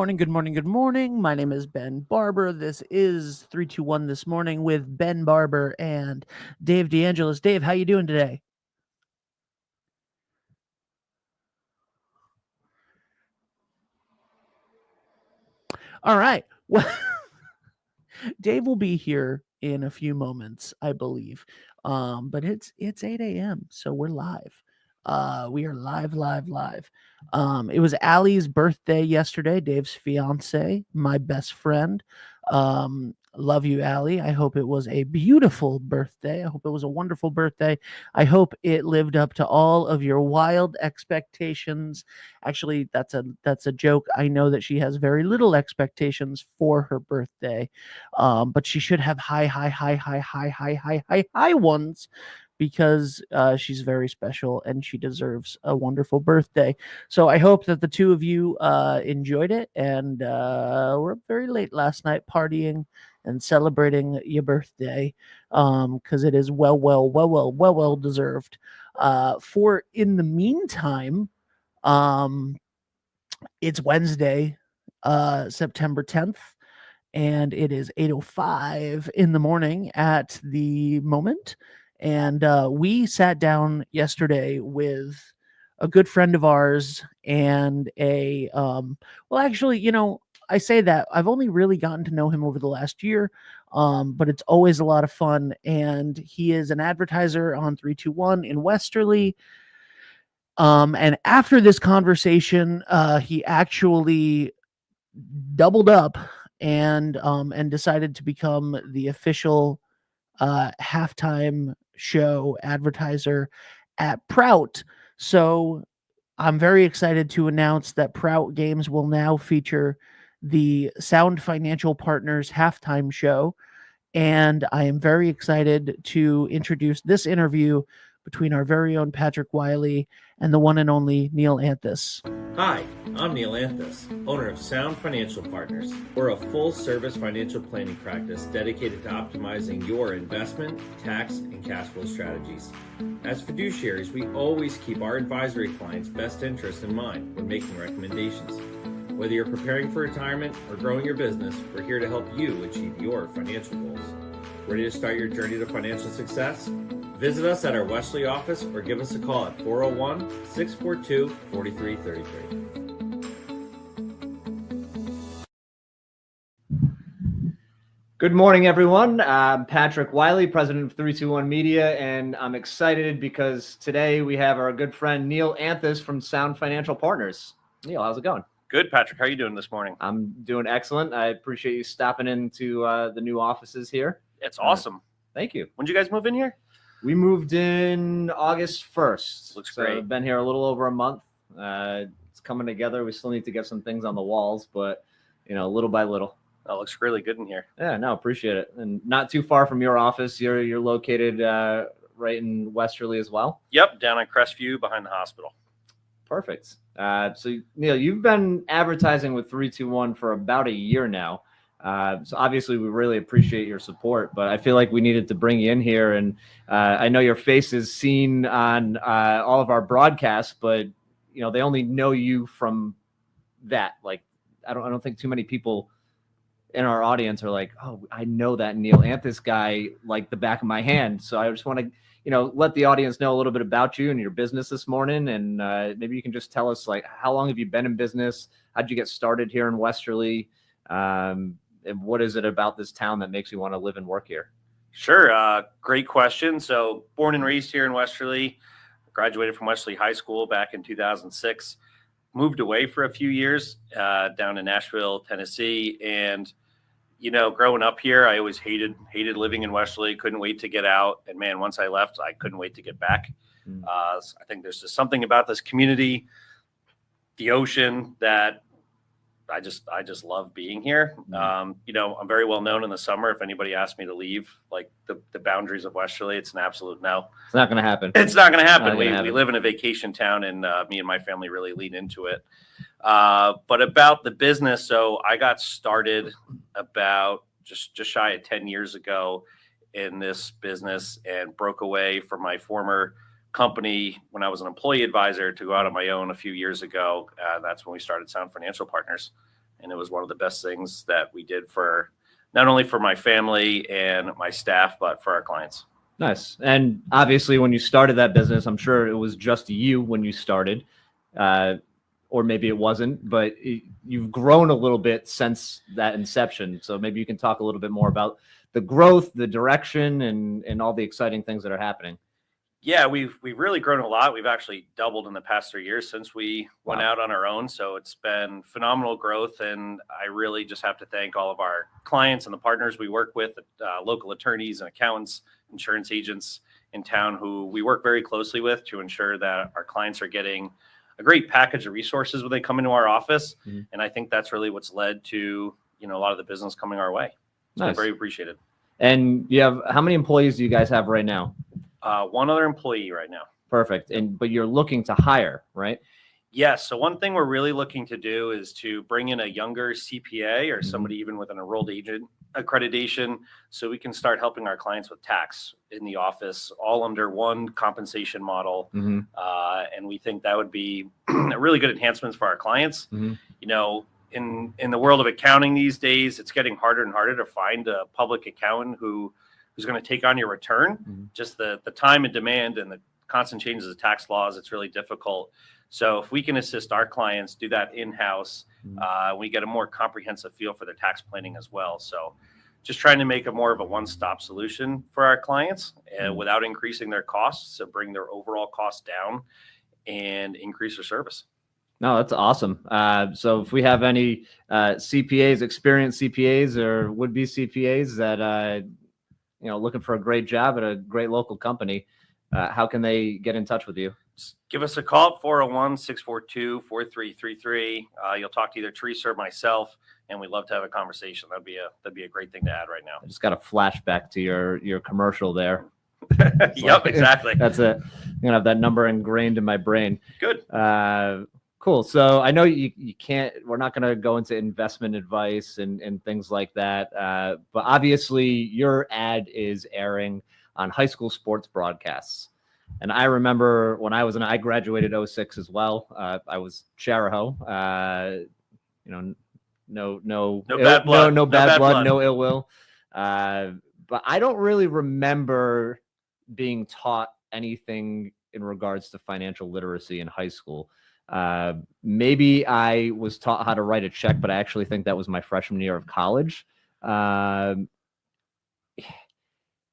morning, good morning, good morning. My name is Ben Barber. This is 321 This Morning with Ben Barber and Dave DeAngelis. Dave, how you doing today? All right. Well, Dave will be here in a few moments, I believe. But it's 8 a.m., so we're live. We are live. It was Allie's birthday yesterday, Dave's fiance, my best friend. Love you, Allie. I hope it was a beautiful birthday. I hope it was a wonderful birthday. I hope it lived up to all of your wild expectations. Actually, that's a joke. I know that she has very little expectations for her birthday, but she should have high ones because she's very special and she deserves a wonderful birthday. So I hope that the two of you enjoyed it, and we're up very late last night partying and celebrating your birthday because it is well deserved. For in the meantime, um, it's Wednesday, September 10th, and it is 8:05 in the morning at the moment. And we sat down yesterday with a good friend of ours and well, actually, I say that I've only really gotten to know him over the last year, but it's always a lot of fun. And he is an advertiser on 321 in Westerly. And after this conversation, he actually doubled up and decided to become the official halftime show advertiser at Prout. So I'm very excited to announce that Prout Games will now feature the Sound Financial Partners halftime show. And I am very excited to introduce this interview between our very own Patrick Wiley and the one and only Neil Anthes. Hi, I'm Neil Anthes, owner of Sound Financial Partners. We're a full-service financial planning practice dedicated to optimizing your investment, tax, and cash flow strategies. As fiduciaries, we always keep our advisory clients' best interests in mind when making recommendations. Whether you're preparing for retirement or growing your business, we're here to help you achieve your financial goals. Ready to start your journey to financial success? Visit us at our Westerly office or give us a call at 401-642-4333. Good morning, everyone. I'm Patrick Wiley, president of 321 Media, and I'm excited because today we have our good friend Neil Anthes from Sound Financial Partners. Neil, how's it going? Good, Patrick. How are you doing this morning? I'm doing excellent. I appreciate you stopping into the new offices here. It's awesome. Thank you. When did you guys move in here? We moved in August 1st. Looks great. I've been here a little over a month. It's coming together. We still need to get some things on the walls, but little by little. That looks really good in here. Yeah, no, appreciate it. And not too far from your office. You're located right in Westerly as well? Yep, down on Crestview behind the hospital. Perfect. So, Neil, you've been advertising with 321 for about a year now. So obviously we really appreciate your support, but I feel like we needed to bring you in here. And I know your face is seen on all of our broadcasts, but they only know you from that. Like, I don't think too many people in our audience are like, oh, I know that Neil Anthes guy like the back of my hand. So I just want to, let the audience know a little bit about you and your business this morning. And maybe you can just tell us, like, how long have you been in business? How'd you get started here in Westerly? And what is it about this town that makes you want to live and work here? Sure. Great question. So born and raised here in Westerly, graduated from Westerly High School back in 2006, moved away for a few years down in Nashville, Tennessee. And, growing up here, I always hated living in Westerly, couldn't wait to get out. And man, once I left, I couldn't wait to get back. I think there's just something about this community, the ocean, that I just love being here. I'm very well known in the summer. If anybody asks me to leave, like the boundaries of Westerly, it's an absolute no. It's not going to happen. It's not going to happen. We live in a vacation town, and me and my family really lean into it. But about the business, so I got started about just shy of 10 years ago in this business and broke away from my former company when I was an employee advisor to go out on my own a few years ago. That's when we started Sound Financial Partners. And it was one of the best things that we did for not only for my family and my staff, but for our clients. Nice. And obviously, when you started that business, I'm sure it was just you when you started, or maybe it wasn't, but you've grown a little bit since that inception. So maybe you can talk a little bit more about the growth, the direction, and all the exciting things that are happening. Yeah, we've really grown a lot. We've actually doubled in the past 3 years since we went out on our own. So it's been phenomenal growth. And I really just have to thank all of our clients and the partners we work with, local attorneys and accountants, insurance agents in town who we work very closely with to ensure that our clients are getting a great package of resources when they come into our office. Mm-hmm. And I think that's really what's led to, a lot of the business coming our way. So nice. Very appreciated. And how many employees do you guys have right now? One other employee right now. Perfect. But you're looking to hire, right? Yes. So one thing we're really looking to do is to bring in a younger CPA or somebody even with an enrolled agent accreditation, so we can start helping our clients with tax in the office, all under one compensation model. Mm-hmm. And we think that would be a really good enhancements for our clients. Mm-hmm. In the world of accounting these days, it's getting harder and harder to find a public accountant who's going to take on your return. Mm-hmm. Just the time and demand and the constant changes of tax laws, it's really difficult. So if we can assist our clients do that in-house, we get a more comprehensive feel for their tax planning as well. So just trying to make a more of a one-stop solution for our clients without increasing their costs, so bring their overall costs down and increase their service. No, that's awesome. So if we have any CPAs, experienced CPAs or would-be CPAs that looking for a great job at a great local company, how can they get in touch with you? Just give us a call at 401-642-4333. You'll talk to either Teresa or myself, and we'd love to have a conversation. That'd be a great thing to add right now. I just got a flashback to your commercial there. Yep, exactly. That's it. I'm gonna have that number ingrained in my brain. Good. Cool. So I know you can't. We're not going to go into investment advice and things like that. But obviously, your ad is airing on high school sports broadcasts. And I remember when I graduated 2006 as well. I was Charahoe. No bad blood, no ill will. But I don't really remember being taught anything in regards to financial literacy in high school. Maybe I was taught how to write a check, but I actually think that was my freshman year of college. And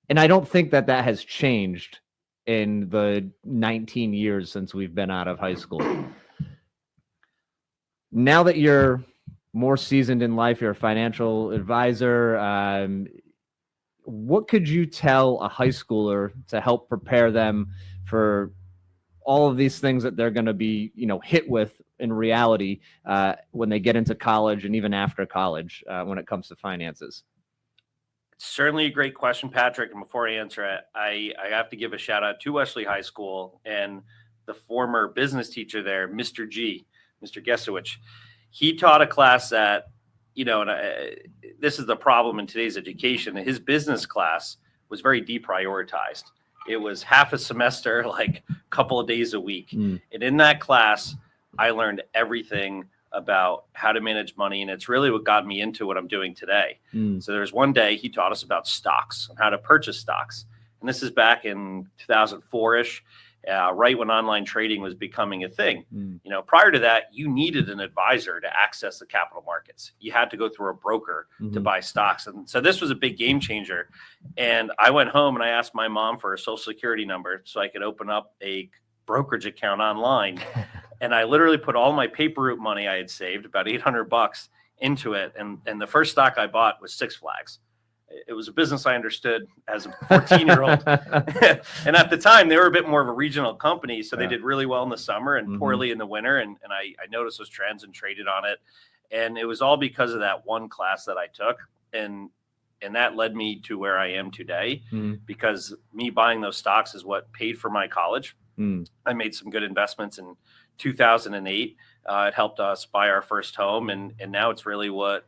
I don't think that has changed in the 19 years since we've been out of high school. Now that you're more seasoned in life, you're a financial advisor. What could you tell a high schooler to help prepare them for all of these things that they're going to be, hit with in reality when they get into college and even after college when it comes to finances? It's certainly a great question, Patrick. And before I answer it, I have to give a shout out to Wesley High School and the former business teacher there, Mr. Gesowich. He taught a class that, this is the problem in today's education. His business class was very deprioritized. It was half a semester, like a couple of days a week. And in that class, I learned everything about how to manage money. And it's really what got me into what I'm doing today. So there's one day he taught us about stocks and how to purchase stocks. And this is back in 2004-ish, right when online trading was becoming a thing. Prior to that, you needed an advisor to access the capital markets. You had to go through a broker to buy stocks. And so this was a big game changer. And I went home and I asked my mom for a social security number so I could open up a brokerage account online. And I literally put all my paper route money I had saved, about $800 into it. And the first stock I bought was Six Flags. It was a business I understood as a 14-year-old. And at the time, they were a bit more of a regional company. So they did really well in the summer and poorly in the winter. And I noticed those trends and traded on it. And it was all because of that one class that I took. And that led me to where I am today, because me buying those stocks is what paid for my college. I made some good investments in 2008. It helped us buy our first home. And now it's really what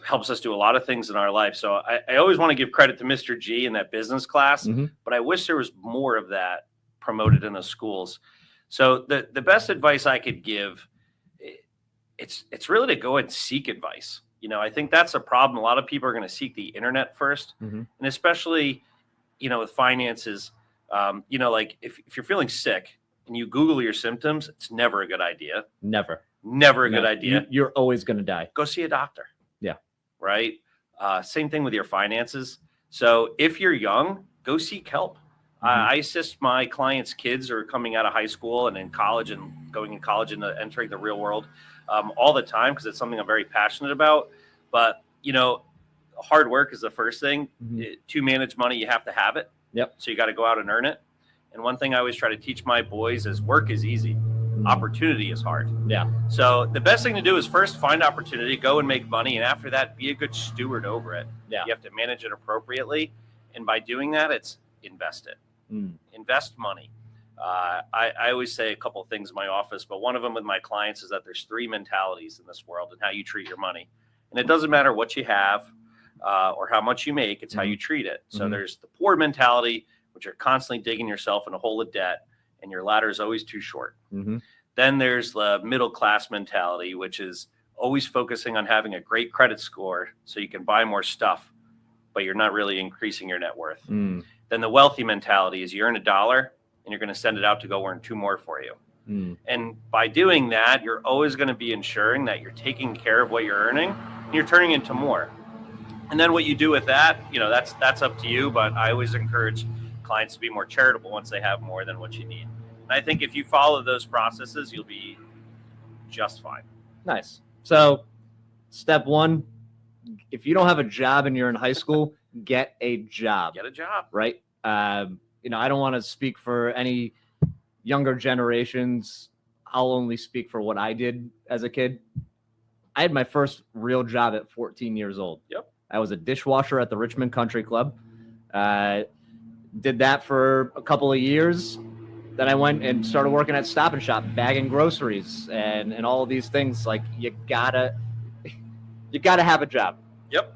helps us do a lot of things in our life. So I always want to give credit to Mr. G in that business class, but I wish there was more of that promoted in the schools. So the best advice I could give, it's really to go and seek advice. I think that's a problem. A lot of people are going to seek the internet first, Mhm. and especially, with finances, like if you're feeling sick and you Google your symptoms, it's never a good idea. Never. Never a No, good idea. You're always going to die. Go see a doctor. Yeah. Right. Same thing with your finances. So if you're young, go seek help. I assist my clients' kids who are coming out of high school and in college and going in college and entering the real world all the time because it's something I'm very passionate about. But, hard work is the first thing. To manage money, you have to have it. Yep. So you got to go out and earn it. And one thing I always try to teach my boys is work is easy. Opportunity is hard. Yeah. So the best thing to do is first find opportunity, go and make money. And after that, be a good steward over it. Yeah. You have to manage it appropriately. And by doing that, it's invest it. Invest money. I always say a couple of things in my office, but one of them with my clients is that there's 3 mentalities in this world and how you treat your money. And it doesn't matter what you have or how much you make, it's how you treat it. So there's the poor mentality, which are constantly digging yourself in a hole of debt and your ladder is always too short. Then there's the middle class mentality, which is always focusing on having a great credit score so you can buy more stuff, but you're not really increasing your net worth. Then the wealthy mentality is you earn $1 and you're going to send it out to go earn 2 more for you. And by doing that, you're always going to be ensuring that you're taking care of what you're earning and you're turning into more. And then what you do with that, that's up to you. But I always encourage clients to be more charitable once they have more than what you need. And I think if you follow those processes, you'll be just fine. Nice. So step 1, if you don't have a job and you're in high school, get a job. Get a job. Right. I don't want to speak for any younger generations. I'll only speak for what I did as a kid. I had my first real job at 14 years old. Yep. I was a dishwasher at the Richmond Country Club. Did that for a couple of years. Then I went and started working at Stop and Shop, bagging groceries and all of these things. Like you gotta have a job. Yep.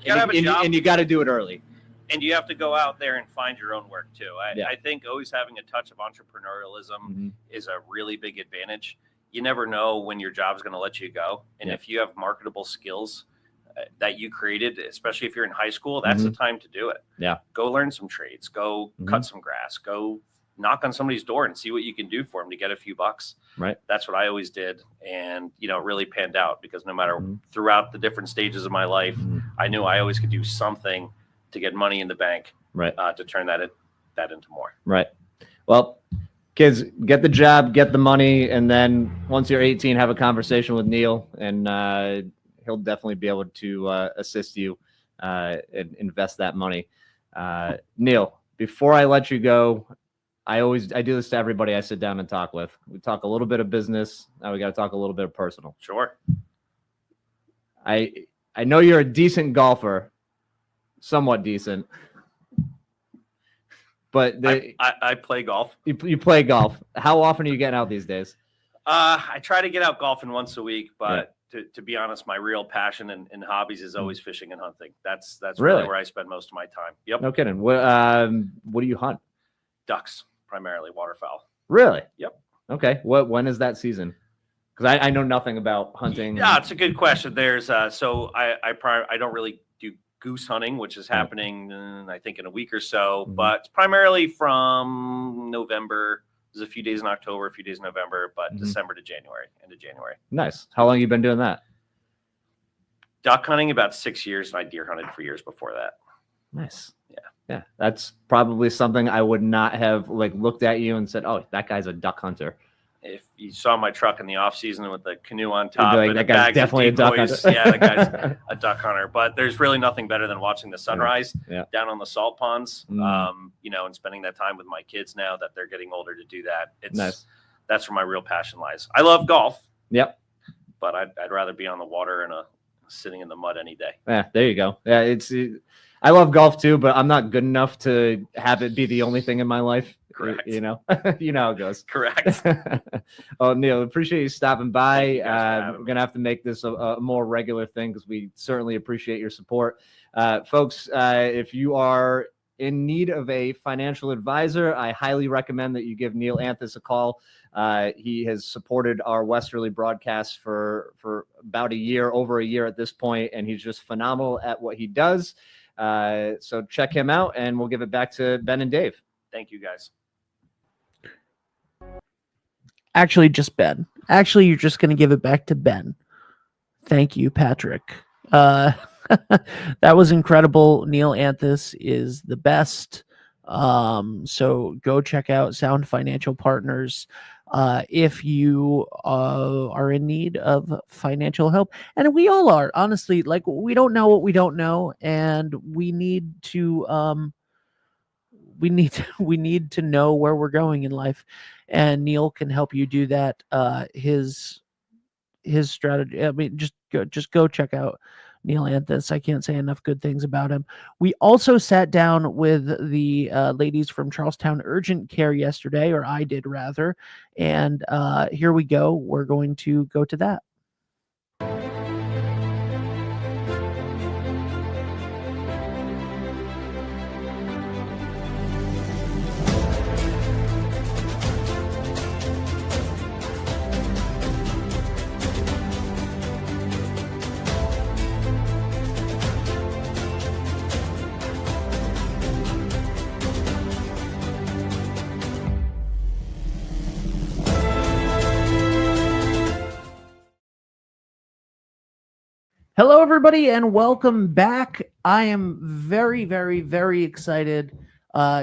You gotta have a job. And you gotta do it early. And you have to go out there and find your own work too. I think always having a touch of entrepreneurialism is a really big advantage. You never know when your job's going to let you go. And if you have marketable skills that you created, especially if you're in high school, that's the time to do it. Yeah. Go learn some trades, go cut some grass, go knock on somebody's door and see what you can do for them to get a few bucks. Right. That's what I always did. And, it really panned out because no matter throughout the different stages of my life, I knew I always could do something to get money in the bank, right? To turn that into more. Right. Well, kids, get the job, get the money, and then once you're 18, have a conversation with Neil, and he'll definitely be able to assist you and invest that money. Neil, before I let you go, I do this to everybody I sit down and talk with. We talk a little bit of business. Now we got to talk a little bit of personal. Sure. I know you're a decent golfer. Somewhat decent, but I play golf. You play golf. How often are you getting out these days? I try to get out golfing once a week, but to be honest, my real passion and hobbies is always fishing and hunting. That's really where I spend most of my time. Yep. No kidding. What do you hunt? Ducks, primarily waterfowl. Really? Yep. Okay. When is that season? Because I know nothing about hunting. Yeah, it's a good question. There's so I don't really do goose hunting, which is happening, I think, in a week or so. But it's primarily from November. There's a few days in October, a few days in November, but December to January, end of January. Nice. How long have you been doing that? Duck hunting about 6 years, and I deer hunted for years before that. Nice. Yeah. Yeah. That's probably something I would not have looked at you and said, oh, that guy's a duck hunter. If you saw my truck in the off season with the canoe on top, and that guy's definitely a duck hunter. Yeah, that guy's a duck hunter. But there's really nothing better than watching the sunrise down on the salt ponds. And spending that time with my kids now that they're getting older to do that. It's nice. That's where my real passion lies. I love golf. Yep. But I'd rather be on the water and sitting in the mud any day. Yeah, there you go. Yeah, I love golf too, but I'm not good enough to have it be the only thing in my life. Correct. You know how it goes. Correct. Oh, Neil, appreciate you stopping by. We're going to have to make this a more regular thing because we certainly appreciate your support. Folks, if you are in need of a financial advisor, I highly recommend that you give Neil Anthes a call. He has supported our Westerly broadcast for about over a year at this point, and he's just phenomenal at what he does. So check him out, and we'll give it back to Ben and Dave. Thank you, guys. Actually, just Ben. Actually, you're just going to give it back to Ben. Thank you, Patrick. That was incredible. Neil Anthes is the best. So go check out Sound Financial Partners if you are in need of financial help. And we all are, honestly. Like, we don't know what we don't know, and we need to we need to know where we're going in life, and Neil can help you do that. His strategy, I mean, just go check out Neil Anthes. I can't say enough good things about him. We also sat down with the ladies from Charlestown Urgent Care yesterday, or I did rather, and here we go. We're going to go to that. Hello, everybody, and welcome back. I am very, very, very excited.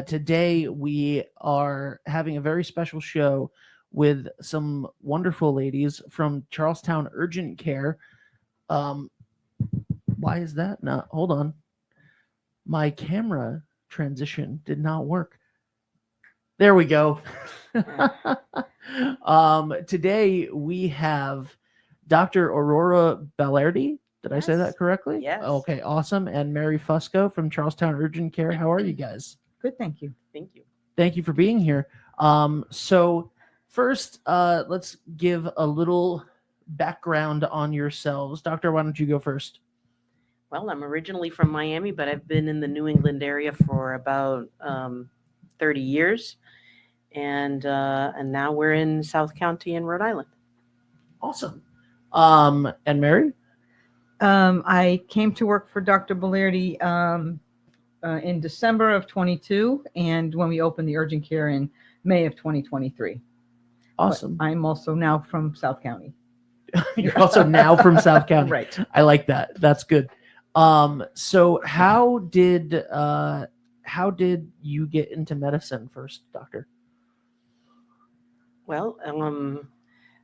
Today, we are having a very special show with some wonderful ladies from Charlestown Urgent Care. Why is that not? Hold on. My camera transition did not work. There we go. Today, we have Dr. Aurora Balerdi. Did I say that correctly? Yes. Okay, awesome. And Mary Fusco from Charlestown Urgent Care. How are you guys? Good, thank you. Thank you. Thank you for being here. So first, let's give a little background on yourselves. Doctor, why don't you go first? Well, I'm originally from Miami, but I've been in the New England area for about 30 years. And now we're in South County in Rhode Island. Awesome. And Mary? I came to work for Dr. Balerdi in December of 22, and when we opened the urgent care in May of 2023. Awesome. But I'm also now from South County. You're also now from South County. Right. I like that. That's good. So how did you get into medicine first, doctor? Well,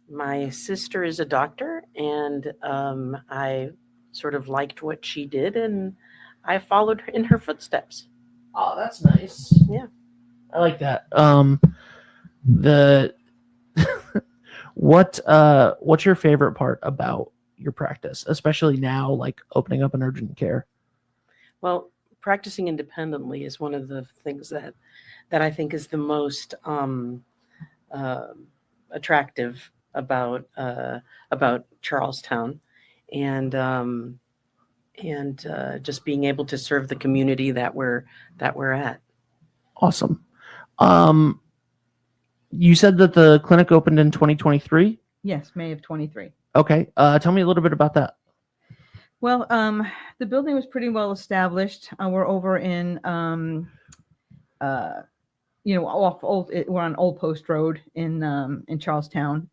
my sister is a doctor, and I sort of liked what she did, and I followed in her footsteps. Oh, that's nice. Yeah. I like that. What's your favorite part about your practice, especially now, like opening up an urgent care? Well, practicing independently is one of the things that I think is the most attractive about Charlestown, and just being able to serve the community that we're at. Awesome. You said that the clinic opened in 2023? Yes, May of 23. Okay. Tell me a little bit about that. Well, the building was pretty well established. We're over in, we're on Old Post Road in Charlestown.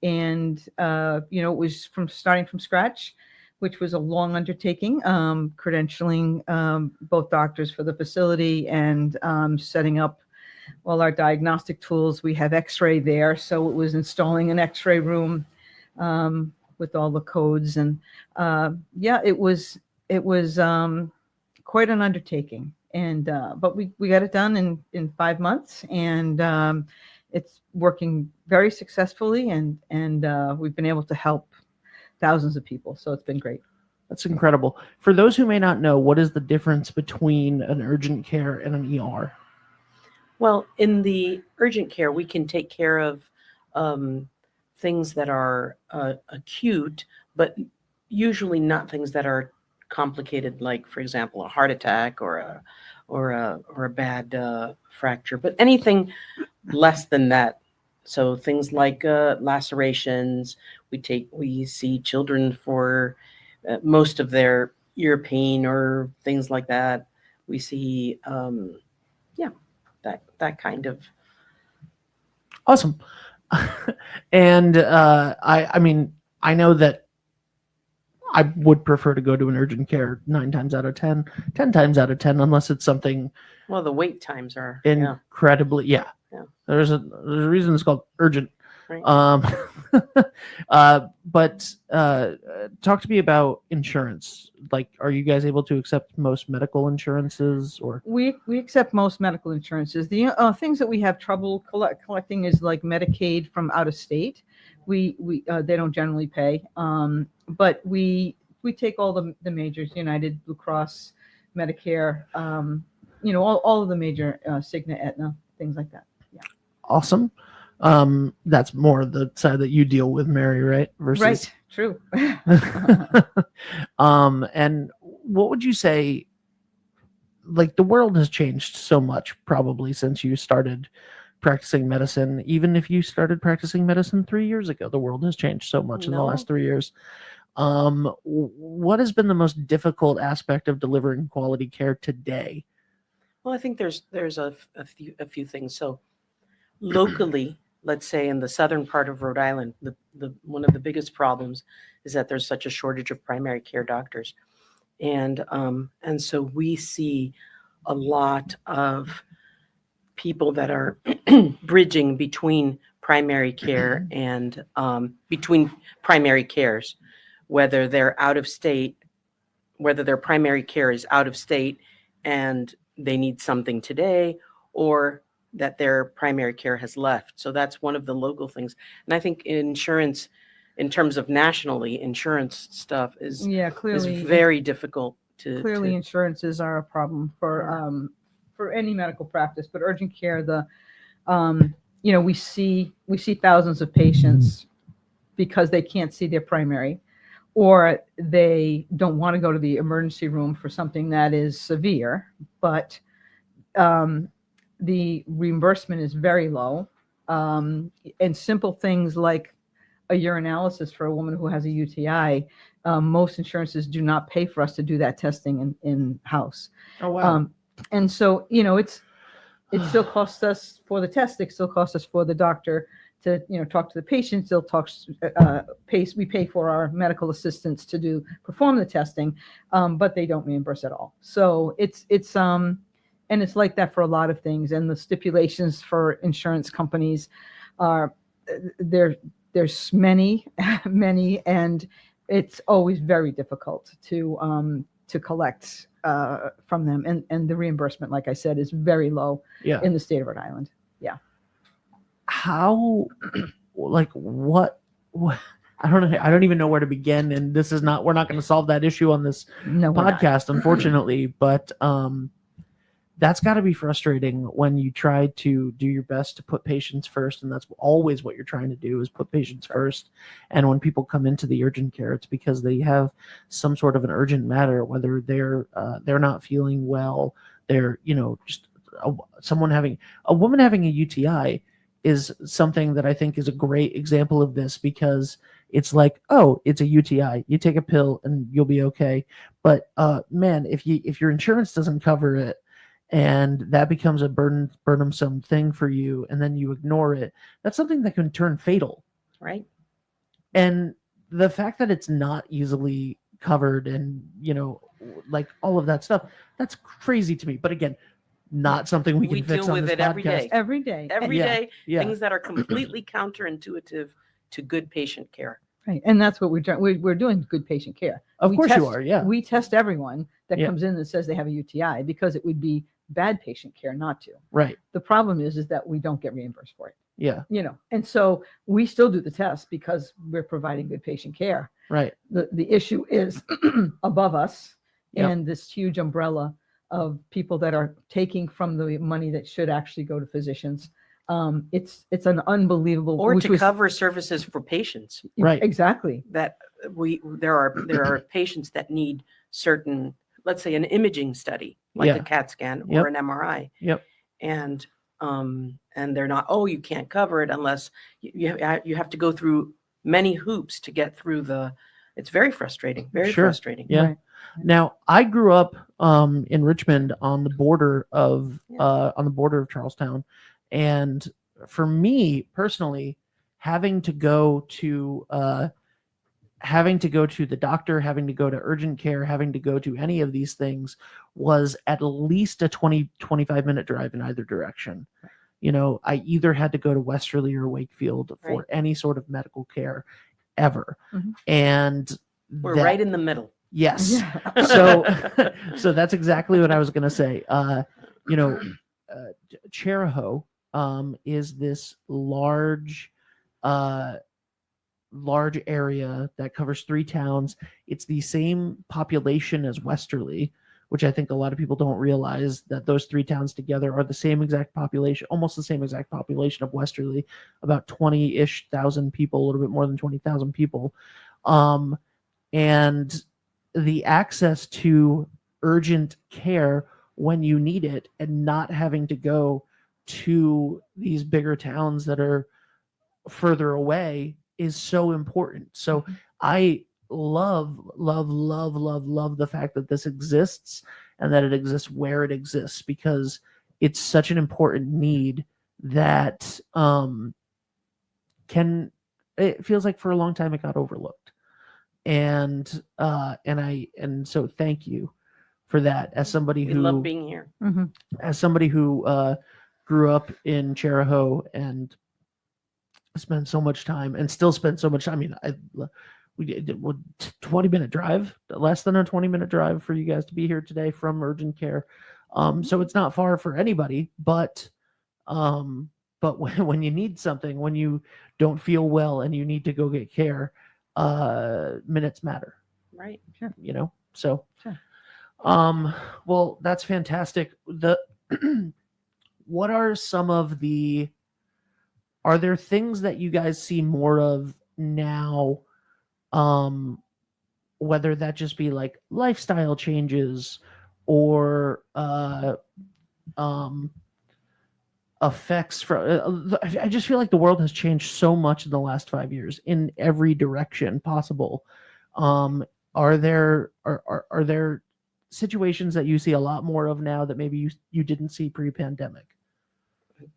It was starting from scratch, which was a long undertaking, credentialing both doctors for the facility and setting up all our diagnostic tools. We have X-ray there, so it was installing an X-ray room with all the codes, and it was quite an undertaking. And but we got it done in 5 months, and it's working very successfully, and we've been able to help thousands of people. So it's been great. That's incredible. For those who may not know, what is the difference between an urgent care and an ER? Well, in the urgent care, we can take care of things that are acute, but usually not things that are complicated, like, for example, a heart attack or or a bad fracture, but anything less than that. So things like lacerations, we see children for most of their ear pain or things like that. We see, yeah, that kind of. Awesome. And I mean, I know that I would prefer to go to an urgent care 9 times out of 10, 10 times out of 10, unless it's something Well, the wait times are, yeah, incredibly, yeah. Yeah. There's a reason it's called urgent. right. But talk to me about insurance. Like, are you guys able to accept most medical insurances, or? We accept most medical insurances. The things that we have trouble collecting is like Medicaid from out of state. We they don't generally pay. But we take all the majors: United, Blue Cross, Medicare. All of the major Cigna, Aetna, things like that. Awesome. That's more the side that you deal with, Mary, right? Versus Right. True. And what would you say, like, the world has changed so much probably since you started practicing medicine. Even if you started practicing medicine 3 years ago, the world has changed so much in the No. last 3 years. What has been the most difficult aspect of delivering quality care today? Well, I think there's a few things. So locally, let's say in the southern part of Rhode Island, the one of the biggest problems is that there's such a shortage of primary care doctors, and so we see a lot of people that are bridging between primary care and between primary cares, whether they're out of state, whether their primary care is out of state and they need something today, or that their primary care has left. So that's one of the local things. And I think insurance, in terms of nationally, insurance stuff is Clearly very difficult to. Clearly, insurances are a problem for any medical practice, but urgent care, we see thousands of patients because they can't see their primary, or they don't want to go to the emergency room for something that is severe, but the reimbursement is very low. And simple things like a urinalysis for a woman who has a UTI, most insurances do not pay for us to do that testing in house. Oh, wow. And so, it still costs us for the test. It still costs us for the doctor to, talk to the patient. Still we pay for our medical assistants to perform the testing, but they don't reimburse at all. So and it's like that for a lot of things. And the stipulations for insurance companies are there's many, and it's always very difficult to collect from them. And the reimbursement, like I said, is very low in the state of Rhode Island. Yeah. How, like, what I don't know. I don't even know where to begin. And we're not going to solve that issue on this podcast, unfortunately, but that's got to be frustrating when you try to do your best to put patients first. And that's always what you're trying to do, is put patients first. And when people come into the urgent care, it's because they have some sort of an urgent matter, whether they're not feeling well, they're, just a woman having a UTI is something that I think is a great example of this, because it's like, oh, it's a UTI. You take a pill and you'll be okay. But man, if your insurance doesn't cover it, and that becomes a burdensome thing for you, and then you ignore it, that's something that can turn fatal. Right. And the fact that it's not easily covered and, like all of that stuff, that's crazy to me. But again, not something we can fix deal on with this it every podcast. day. Every Yeah, day, yeah. things that are completely counterintuitive to good patient care. Right. And that's what we're doing, good patient care. Of course you are, yeah. We test everyone that Yeah. comes in and says they have a UTI, because it would be bad patient care not to. Right. The problem is that we don't get reimbursed for it. Yeah. And so we still do the test because we're providing good patient care. Right. The issue is above us, Yep. and this huge umbrella of people that are taking from the money that should actually go to physicians. It's an unbelievable, Or to cover services for patients. Right. Exactly. That there are patients that need certain let's say, an imaging study, like Yeah. a CAT scan Yep. or an MRI. Yep. And they're not, oh, you can't cover it unless you have to go through many hoops to get through it's very frustrating, very Sure. frustrating. Yeah. Right. Now, I grew up in Richmond on the border of Yeah. Charlestown, and for me personally, having to go to the doctor, having to go to urgent care, having to go to any of these things was at least a 20-25 minute drive in either direction. You know, I either had to go to Westerly or Wakefield for Right. any sort of medical care ever. Mhm. And We're right in the middle. yes. Yeah. So that's exactly what I was going to say. You know, Cheraho is this large area that covers 3 towns. It's the same population as Westerly, which I think a lot of people don't realize, that those 3 towns together are the same exact population, almost the same exact population of Westerly, about 20-ish thousand people, a little bit more than 20,000 people. And the access to urgent care when you need it and not having to go to these bigger towns that are further away is so important. So I love the fact that this exists and that it exists where it exists, because it's such an important need that it feels like for a long time it got overlooked. And so thank you for that, as somebody We who love being here. Mhm. grew up in Cheraho and spent so much time and still spend so much. I mean, we did 20-minute drive, less than a 20-minute drive for you guys to be here today from urgent care. So it's not far for anybody, but when you need something, when you don't feel well and you need to go get care, minutes matter, Right. you know? So, Sure. well, that's fantastic. What are some of are there things that you guys see more of now? Whether that just be like lifestyle changes or effects from I just feel like the world has changed so much in the last 5 years in every direction possible. Are there situations that you see a lot more of now that maybe you didn't see pre-pandemic?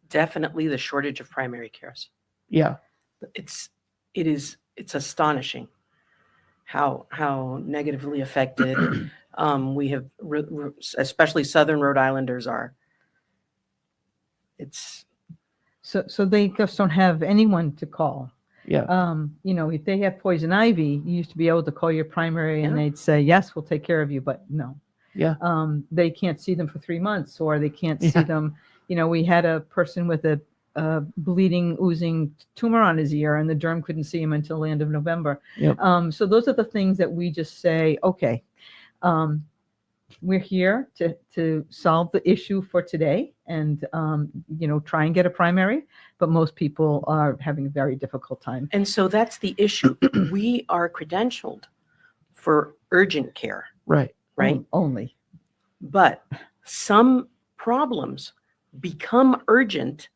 Definitely the shortage of primary cares. Yeah. It's astonishing how negatively affected we have, especially Southern Rhode Islanders are. It's So they just don't have anyone to call. Yeah. You know, if they have poison ivy, you used to be able to call your primary and Yeah. they'd say, yes, we'll take care of you, but no. Yeah. They can't see them for 3 months, or they can't see Yeah. them. You know, we had a person with a bleeding, oozing tumor on his ear, and the derm couldn't see him until the end of November. Yep. So those are the things that we just say, okay, we're here to solve the issue for today and, you know, try and get a primary, but most people are having a very difficult time. and so that's the issue. We are credentialed for urgent care, Right. right? Only. But some problems become urgent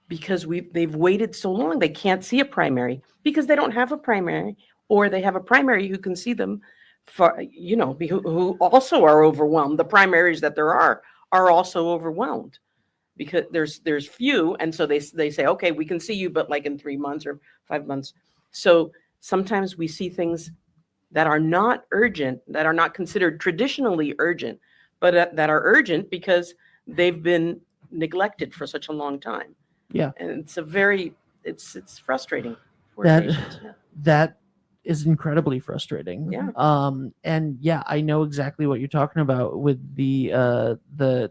because they've waited so long. They can't see a primary because they don't have a primary, or they have a primary who can see them for, you know, who also are overwhelmed. The primaries that there are also overwhelmed because there's few. And so they say, okay, we can see you, but like in 3 months or 5 months. So sometimes we see things that are not urgent, that are not considered traditionally urgent, but that are urgent because they've been neglected for such a long time. Yeah. And it's frustrating for That- patients. Yeah. That is incredibly frustrating. Yeah. And yeah, I know exactly what you're talking about with the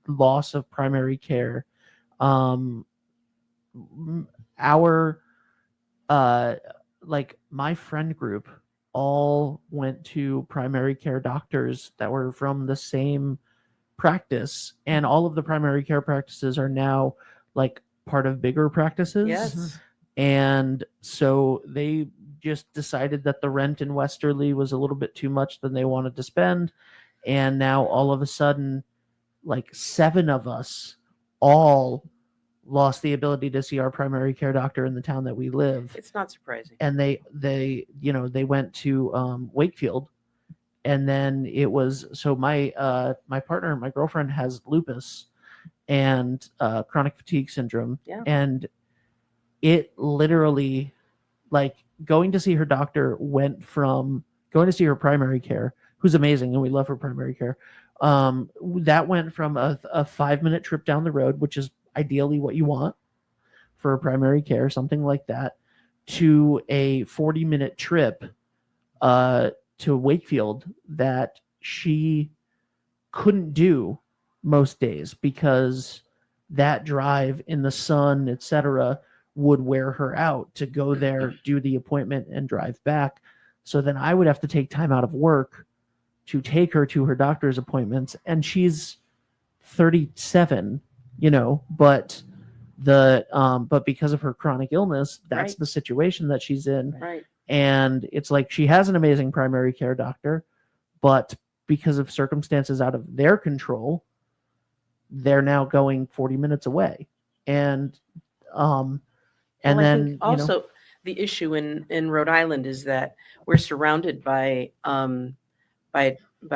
loss of primary care. Our like my friend group all went to primary care doctors that were from the same practice, and all of the primary care practices are now like part of bigger practices. Yes. And so they just decided that the rent in Westerly was a little bit too much than they wanted to spend. And now all of a sudden, like 7 of us all lost the ability to see our primary care doctor in the town that we live. It's not surprising. And they went to Wakefield. And then it was, so my partner, my girlfriend, has lupus and chronic fatigue syndrome. Yeah. And it literally, like, going to see her doctor went from going to see her primary care, who's amazing, and we love her primary care. That went from a 5-minute trip down the road, which is ideally what you want for a primary care, something like that, to a 40-minute trip to Wakefield that she couldn't do most days because that drive in the sun, etc., would wear her out to go there, do the appointment, and drive back. So then I would have to take time out of work to take her to her doctor's appointments, and she's 37, but because of her chronic illness, that's Right. the situation that she's in. Right. And it's like she has an amazing primary care doctor, but because of circumstances out of their control, they're now going 40 minutes away. And I then think also the issue in Rhode Island is that we're surrounded by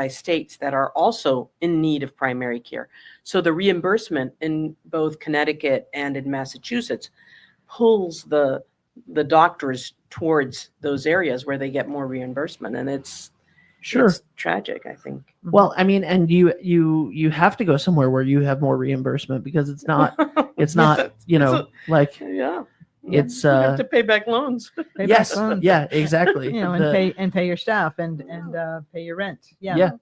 states that are also in need of primary care. So the reimbursement in both Connecticut and in Massachusetts pulls the doctors towards those areas where they get more reimbursement, and it's tragic, I think. Well, I mean, and you have to go somewhere where you have more reimbursement, because it's not like Yeah. it's You have to pay back loans. Pay back yes, loans, yeah, exactly. and pay your staff and pay your rent. Yeah.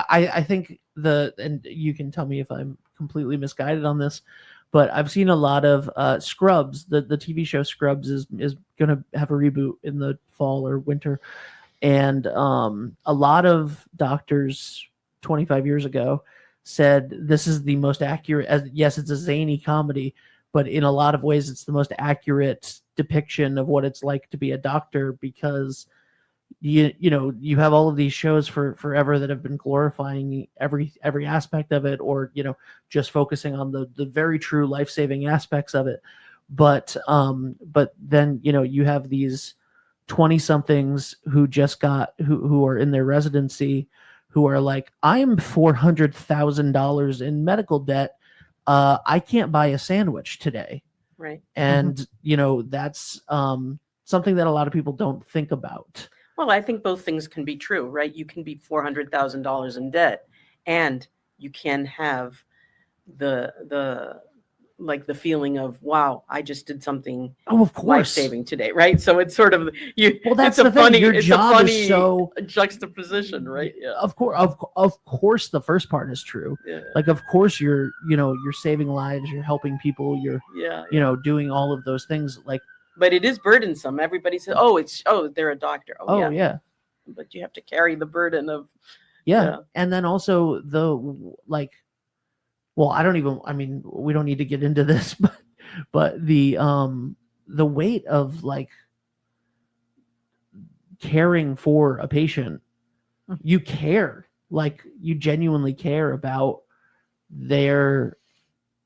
I think and you can tell me if I'm completely misguided on this, but I've seen a lot of Scrubs. The TV show Scrubs is going to have a reboot in the fall or winter, and a lot of doctors 25 years ago said this is the most accurate. Yes, it's a zany comedy, but in a lot of ways, it's the most accurate depiction of what it's like to be a doctor, because you have all of these shows for forever that have been glorifying every aspect of it, or just focusing on the very true life-saving aspects of it. But then you have these 20-somethings who just who are in their residency, who are like, I'm $400,000 in medical debt. I can't buy a sandwich today. Right. And that's something that a lot of people don't think about. Well, I think both things can be true, right? You can be $400,000 in debt, and you can have the feeling of, wow, I just did something of course life-saving today, right? So it's sort of well, that's it's a the thing. funny, Your it's job a funny is so juxtaposition, right? Yeah. Of course the first part is true. Yeah. Like, of course you're saving lives, you're helping people, you're doing all of those things. Like, but it is burdensome. Everybody says, they're a doctor. Yeah. But you have to carry the burden of And then also we don't need to get into this, but the weight of caring for a patient. You care, you genuinely care about their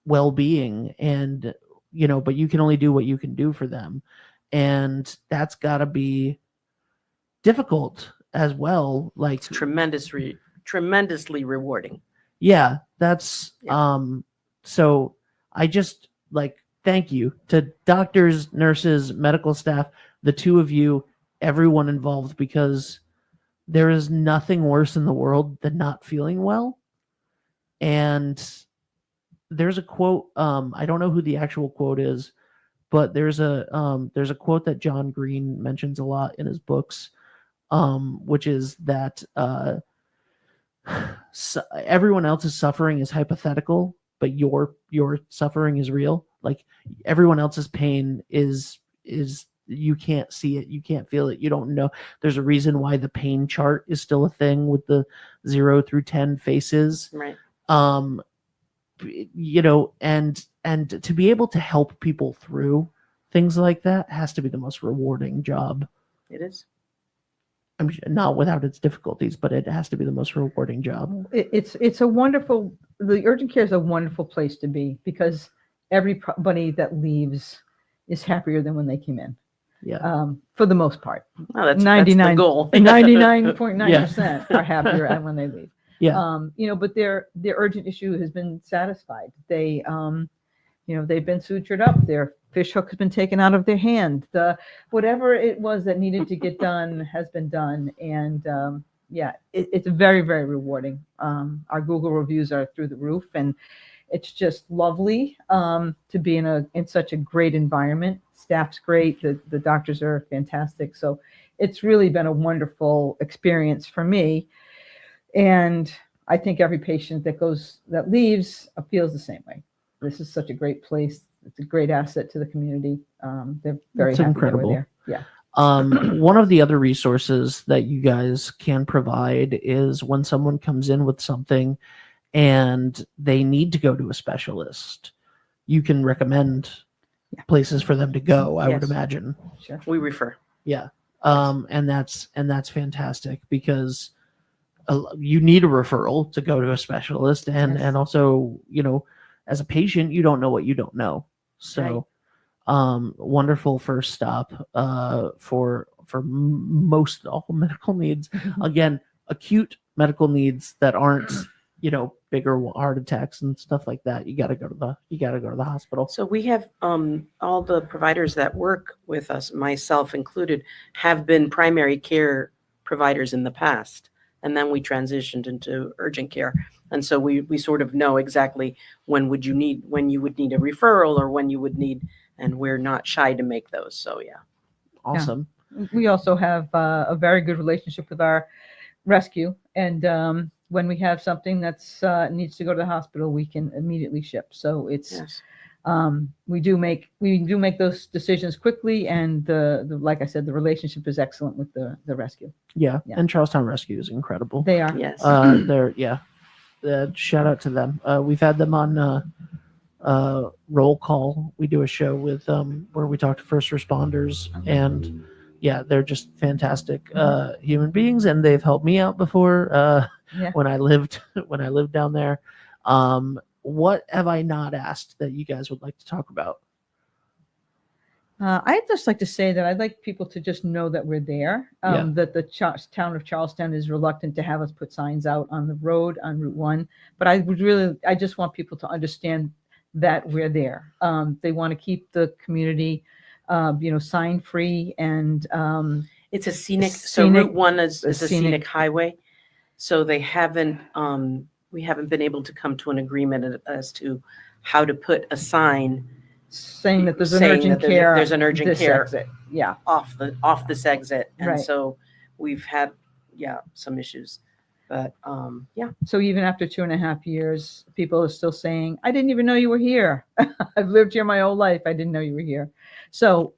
well-being, and but you can only do what you can do for them, and that's got to be difficult as well. It's tremendously rewarding. Yeah, that's so I just thank you to doctors, nurses, medical staff, the two of you, everyone involved, because there is nothing worse in the world than not feeling well. And there's a quote, I don't know who the actual quote is, but there's a quote that John Green mentions a lot in his books, which is that everyone else's suffering is hypothetical, but your suffering is real. Everyone else's pain is you can't see it, you can't feel it, you don't know. There's a reason why the pain chart is still a thing with the 0 through 10 faces, right? And to be able to help people through things like that has to be the most rewarding job. It is. I'm not without its difficulties, but it has to be the most rewarding job. It's a wonderful, the urgent care is a wonderful place to be because everybody that leaves is happier than when they came in. Yeah. For the most part. Well, that's 99 the goal. 99.9% are happier at when they leave. Yeah. But their urgent issue has been satisfied. They they've been sutured up. Their fish hook has been taken out of their hand. Whatever it was that needed to get done has been done. And it's very, very rewarding. Our Google reviews are through the roof, and it's just lovely to be in such a great environment. Staff's great. The doctors are fantastic. So it's really been a wonderful experience for me. And I think every patient that leaves feels the same way. This is such a great place. It's a great asset to the community. They're very It's happy incredible. they were there. Yeah. One of the other resources that you guys can provide is when someone comes in with something and they need to go to a specialist, you can recommend places for them to go, I would Yes. imagine. Sure. We refer. Yeah. And that's fantastic because you need a referral to go to a specialist, and Yes. also, as a patient, you don't know what you don't know. So wonderful first stop for most all medical needs. Again, acute medical needs that aren't bigger heart attacks and stuff like that. You got to go to the hospital. So we have all the providers that work with us, myself included, have been primary care providers in the past. And then we transitioned into urgent care. And so we sort of know exactly when you would need a referral or when you would need, and we're not shy to make those. So yeah. Awesome. We also have a very good relationship with our rescue. And when we have something that's needs to go to the hospital, we can immediately ship. So it's Yes. we do make those decisions quickly, and like I said, the relationship is excellent with the rescue. Yeah. Yeah. And Charlestown Rescue is incredible. They are. Yes. Shout out to them. We've had them on roll call. We do a show with where we talk to first responders, and they're just fantastic human beings, and they've helped me out before when I lived down there. What have I not asked that you guys would like to talk about? I'd just like to say that I'd like people to just know that we're there, that the town of Charlestown is reluctant to have us put signs out on the road on Route 1. But I just want people to understand that we're there. They want to keep the community, sign free, and it's a scenic. So Route 1 is a scenic highway. So they haven't, we haven't been able to come to an agreement as to how to put a sign saying that there's an urgent care. There's an urgent care exit. off this exit, and Right. so we've had some issues, but So even after 2.5 years, people are still saying, "I didn't even know you were here. I've lived here my whole life. I didn't know you were here." So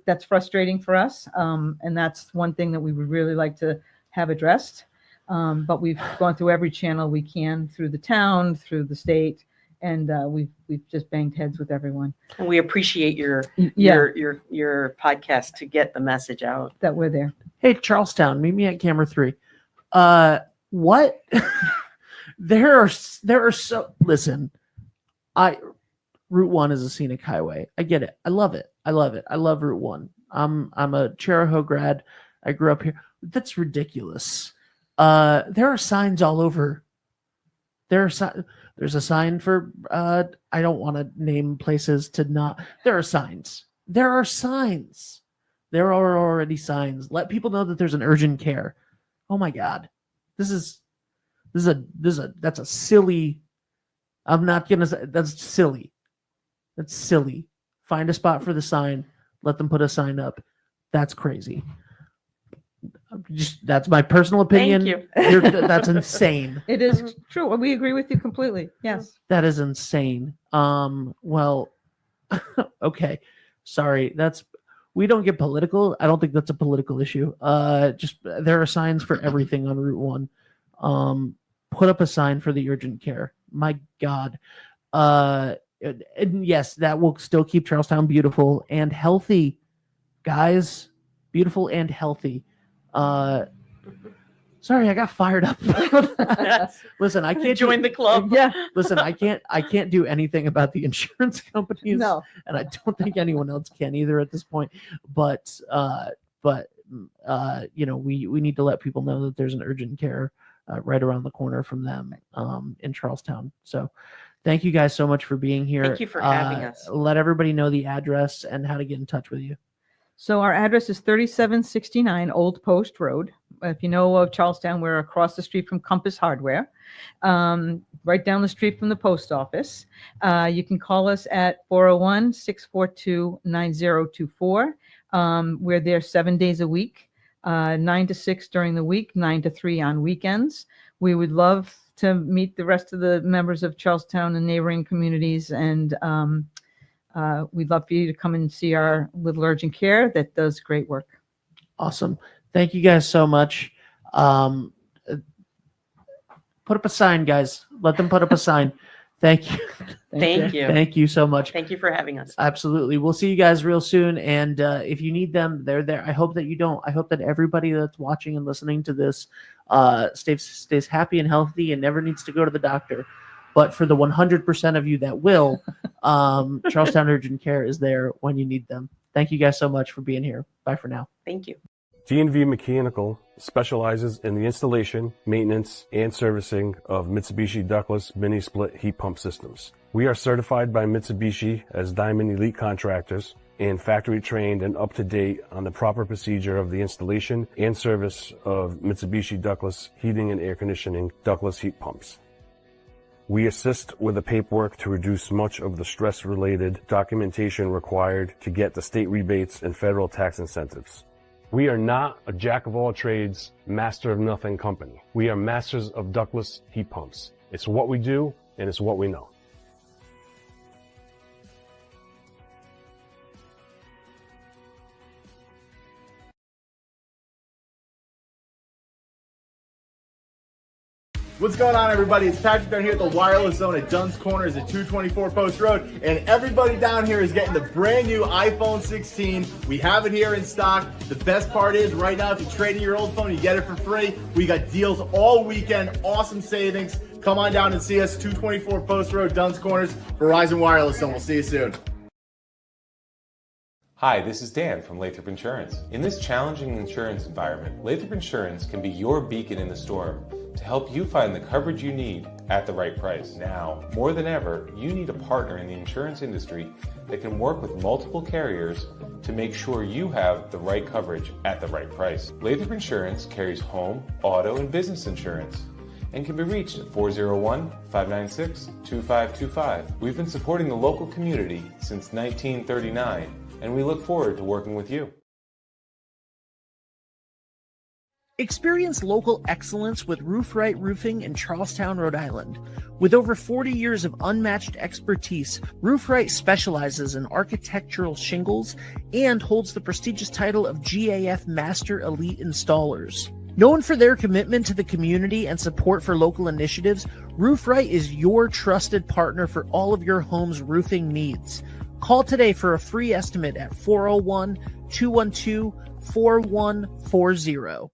that's frustrating for us, and that's one thing that we would really like to have addressed. But we've gone through every channel we can, through the town, through the state, and we've just banged heads with everyone. and we appreciate your podcast to get the message out. That we're there. Hey, Charlestown, meet me at camera 3. What? there are so listen. Route 1 is a scenic highway. I get it. I love it. I love Route 1. I'm a Cheraho grad. I grew up here. That's ridiculous. There are signs all over. There's a sign for I don't want to name places to not. There are signs. There are already signs. Let people know that there's an urgent care. Oh my God. That's a silly. I'm not gonna say that's silly. That's silly. Find a spot for the sign. Let them put a sign up. That's crazy. That's my personal opinion. Thank you. That's insane. It is true. We agree with you completely. Yes. That is insane. Well, okay. Sorry. We don't get political. I don't think that's a political issue. Just there are signs for everything on Route 1. Put up a sign for the urgent care. My God. And yes, that will still keep Charlestown beautiful and healthy, guys. Beautiful and healthy. Sorry, I got fired up. Listen, I can't Join the club. Yeah. Listen, I can't do anything about the insurance companies, No. and I don't think anyone else can either at this point. But you know, we need to let people know that there's an urgent care right around the corner from them in Charlestown. So thank you guys so much for being here. Thank you for having us. Let everybody know the address and how to get in touch with you. So our address is 3769 Old Post Road. If you know of Charlestown, we're across the street from Compass Hardware, right down the street from the post office. You can call us at 401-642-9024. We're there 7 days a week, 9 to 6 during the week, 9 to 3 on weekends. We would love to meet the rest of the members of Charlestown and neighboring communities, and we'd love for you to come and see our little urgent care that does great work. Awesome. Thank you guys so much. Put up a sign, guys. Let them put up a sign. Thank you. Thank you. Thank you so much. Thank you for having us. Absolutely. We'll see you guys real soon. And if you need them, they're there. I hope that you don't. I hope that everybody that's watching and listening to this stays happy and healthy and never needs to go to the doctor. But for the 100% of you that will, Charlestown Urgent Care is there when you need them. Thank you guys so much for being here. Bye for now. Thank you. D&V Mechanical specializes in the installation, maintenance, and servicing of Mitsubishi ductless mini-split heat pump systems. We are certified by Mitsubishi as Diamond Elite Contractors and factory trained and up to date on the proper procedure of the installation and service of Mitsubishi ductless heating and air conditioning ductless heat pumps. We assist with the paperwork to reduce much of the stress-related documentation required to get the state rebates and federal tax incentives. We are not a jack-of-all-trades, master-of-nothing company. We are masters of ductless heat pumps. It's what we do, and it's what we know. What's going on, everybody? It's Patrick down here at the Wireless Zone at Dunn's Corners at 224 Post Road, and everybody down here is getting the brand new iPhone 16. We have it here in stock. The best part is right now, if you trade in your old phone, you get it for free. We got deals all weekend, awesome savings. Come on down and see us, 224 Post Road, Dunn's Corners, Verizon Wireless Zone. We'll see you soon. Hi, this is Dan from Lathrop Insurance. In this challenging insurance environment, Lathrop Insurance can be your beacon in the storm to help you find the coverage you need at the right price. Now, more than ever, you need a partner in the insurance industry that can work with multiple carriers to make sure you have the right coverage at the right price. Lathrop Insurance carries home, auto, and business insurance and can be reached at 401-596-2525. We've been supporting the local community since 1939, and we look forward to working with you. Experience local excellence with Roof Right Roofing in Charlestown, Rhode Island. With over 40 years of unmatched expertise, Roof Right specializes in architectural shingles and holds the prestigious title of GAF Master Elite Installers. Known for their commitment to the community and support for local initiatives, Roof Right is your trusted partner for all of your home's roofing needs. Call today for a free estimate at 401-212-4140.